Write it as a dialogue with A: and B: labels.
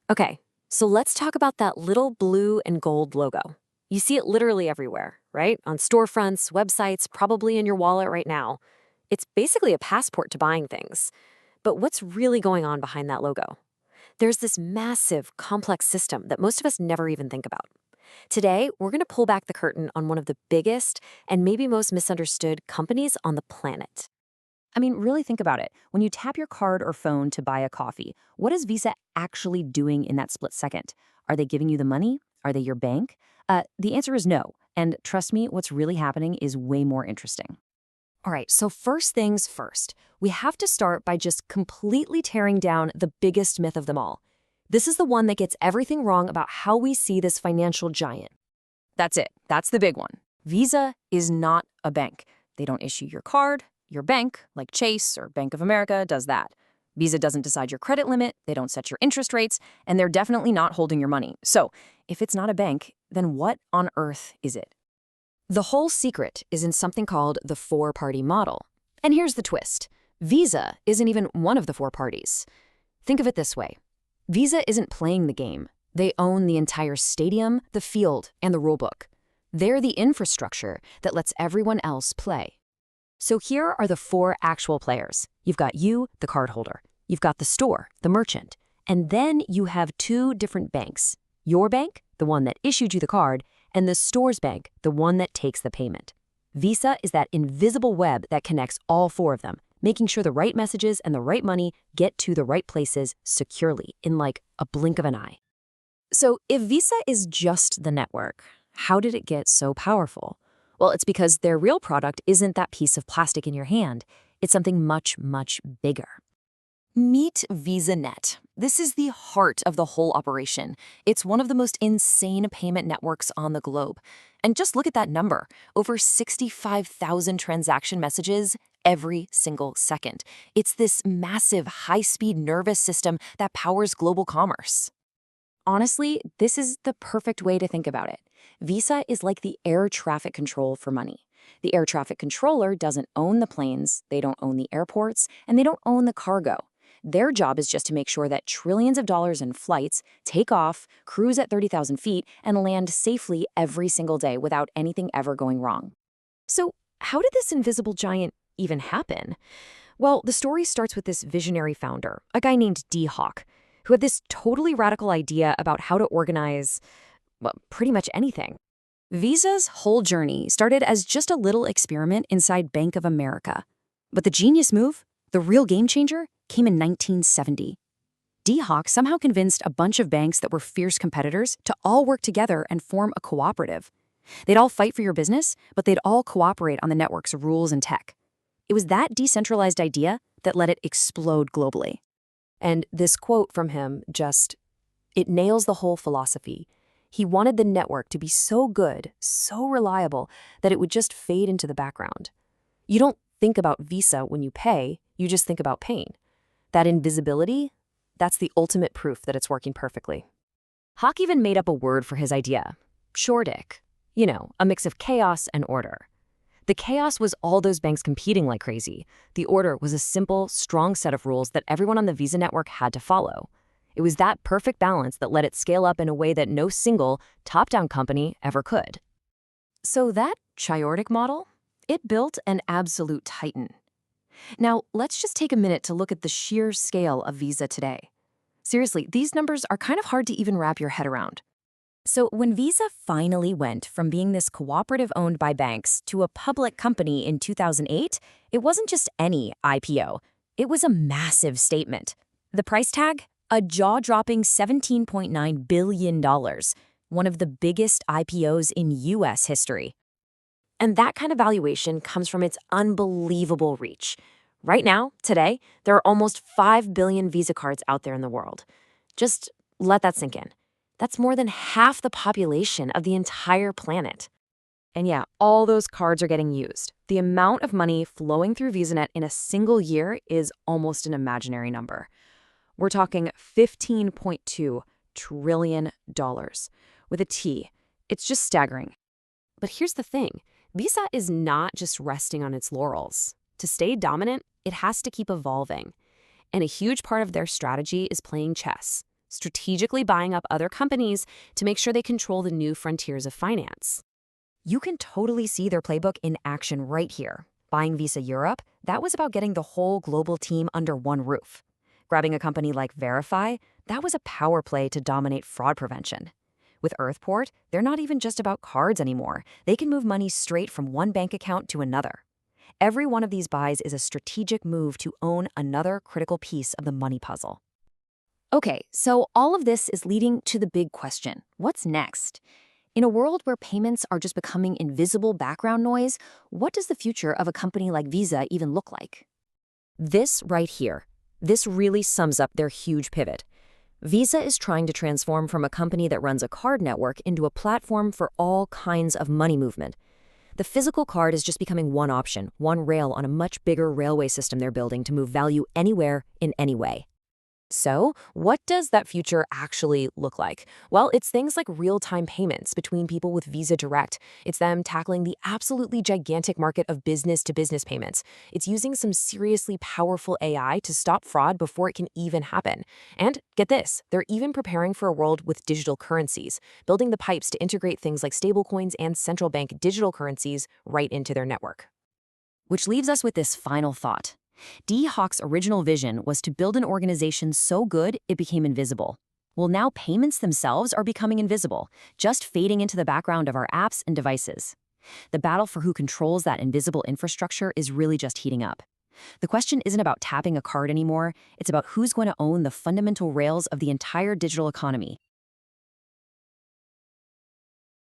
A: Okay, so let's talk about that little blue and gold logo. You see it literally everywhere, right? On storefronts, websites, probably in your wallet right now. It's basically a passport to buying things. But what's really going on behind that logo? There's this massive, complex system that most of us never even think about. Today, we're going to pull back the curtain on one of the biggest and maybe most misunderstood companies on the planet.
B: I mean, really think about it. When you tap your card or phone to buy a coffee, what is Visa actually doing in that split second? Are they giving you the money? Are they your bank? The answer is no. And trust me, what's really happening is way more interesting.
A: All right, so first things first, we have to start by just completely tearing down the biggest myth of them all. This is the one that gets everything wrong about how we see this financial giant.
B: That's it. That's the big one. Visa is not a bank. They don't issue your card. Your bank, like Chase or Bank of America, does that. Visa doesn't decide your credit limit, they don't set your interest rates, and they're definitely not holding your money. So, if it's not a bank, then what on earth is it?
A: The whole secret is in something called the four-party model. And here's the twist. Visa isn't even one of the four parties. Think of it this way. Visa isn't playing the game. They own the entire stadium, the field, and the rulebook. They're the infrastructure that lets everyone else play. So here are the four actual players. You've got you, the cardholder. You've got the store, the merchant. And then you have two different banks. Your bank, the one that issued you the card, and the store's bank, the one that takes the payment. Visa is that invisible web that connects all four of them, making sure the right messages and the right money get to the right places securely in like a blink of an eye. So if Visa is just the network, how did it get so powerful? Well, it's because their real product isn't that piece of plastic in your hand. It's something much, much bigger. Meet VisaNet. This is the heart of the whole operation. It's one of the most insane payment networks on the globe. And just look at that number, over 65,000 transaction messages every single second. It's this massive, high-speed nervous system that powers global commerce. Honestly, this is the perfect way to think about it. Visa is like the air traffic control for money. The air traffic controller doesn't own the planes, they don't own the airports, and they don't own the cargo. Their job is just to make sure that trillions of dollars in flights take off, cruise at 30,000 feet, and land safely every single day without anything ever going wrong. So, how did this invisible giant even happen? Well, the story starts with this visionary founder, a guy named D. Hawk, who had this totally radical idea about how to organize, well, pretty much anything. Visa's whole journey started as just a little experiment inside Bank of America. But the genius move, the real game changer, came in 1970. D. Hawk somehow convinced a bunch of banks that were fierce competitors to all work together and form a cooperative. They'd all fight for your business, but they'd all cooperate on the network's rules and tech. It was that decentralized idea that let it explode globally. And this quote from him it nails the whole philosophy. He wanted the network to be so good, so reliable, that it would just fade into the background. You don't think about Visa when you pay, you just think about paying. That invisibility, that's the ultimate proof that it's working perfectly. Hawk even made up a word for his idea, Shordic. You know, a mix of chaos and order. The chaos was all those banks competing like crazy. The order was a simple, strong set of rules that everyone on the Visa network had to follow. It was that perfect balance that let it scale up in a way that no single, top-down company ever could. So that Chiordic model, it built an absolute titan. Now, let's just take a minute to look at the sheer scale of Visa today. Seriously, these numbers are kind of hard to even wrap your head around. So when Visa finally went from being this cooperative owned by banks to a public company in 2008, it wasn't just any IPO. It was a massive statement. The price tag? A jaw-dropping $17.9 billion, one of the biggest IPOs in U.S. history. And that kind of valuation comes from its unbelievable reach. Right now, today, there are almost 5 billion Visa cards out there in the world. Just let that sink in. That's more than half the population of the entire planet. And yeah, all those cards are getting used. The amount of money flowing through VisaNet in a single year is almost an imaginary number. We're talking $15.2 trillion with a T. It's just staggering. But here's the thing. Visa is not just resting on its laurels. To stay dominant, it has to keep evolving. And a huge part of their strategy is playing chess. strategically buying up other companies to make sure they control the new frontiers of finance. You can totally see their playbook in action right here. Buying Visa Europe, that was about getting the whole global team under one roof. Grabbing a company like Verify, that was a power play to dominate fraud prevention. With Earthport, they're not even just about cards anymore. They can move money straight from one bank account to another. Every one of these buys is a strategic move to own another critical piece of the money puzzle.
B: Okay, so all of this is leading to the big question. What's next? In a world where payments are just becoming invisible background noise, what does the future of a company like Visa even look like?
A: This right here, this really sums up their huge pivot. Visa is trying to transform from a company that runs a card network into a platform for all kinds of money movement. The physical card is just becoming one option, one rail on a much bigger railway system they're building to move value anywhere, in any way. So, what does that future actually look like? Well, it's things like real-time payments between people with Visa Direct. It's them tackling the absolutely gigantic market of business-to-business payments. It's using some seriously powerful AI to stop fraud before it can even happen. And get this, they're even preparing for a world with digital currencies, building the pipes to integrate things like stablecoins and central bank digital currencies right into their network.
B: Which leaves us with this final thought. Dee Hock's original vision was to build an organization so good it became invisible. Well, now payments themselves are becoming invisible, just fading into the background of our apps and devices. The battle for who controls that invisible infrastructure is really just heating up. The question isn't about tapping a card anymore, it's about who's going to own the fundamental rails of the entire digital economy.